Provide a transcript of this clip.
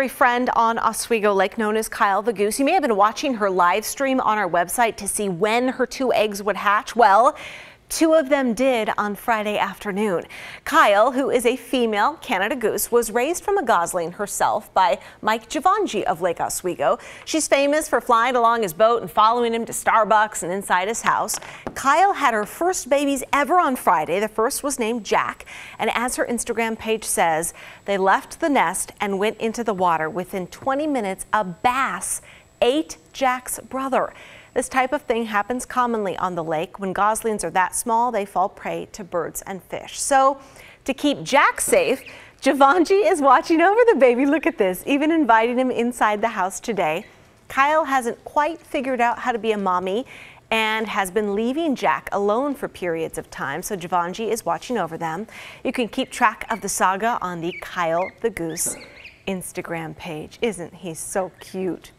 Friend on Oswego Lake known as Kyle the Goose. You may have been watching her live stream on our website to see when her 2 eggs would hatch. Well, 2 of them did on Friday afternoon. Kyle, who is a female Canada goose, was raised from a gosling herself by Mike Giovanni of Lake Oswego. She's famous for flying along his boat and following him to Starbucks and inside his house. Kyle had her first babies ever on Friday. The first was named Jack, and as her Instagram page says, they left the nest and went into the water. Within 20 minutes, a bass ate Jack's brother. This type of thing happens commonly on the lake. When goslings are that small, they fall prey to birds and fish. So to keep Jack safe, Giovanni is watching over the baby. Look at this, even inviting him inside the house today. Kyle hasn't quite figured out how to be a mommy and has been leaving Jack alone for periods of time. So Giovanni is watching over them. You can keep track of the saga on the Kyle the Goose Instagram page. Isn't he so cute?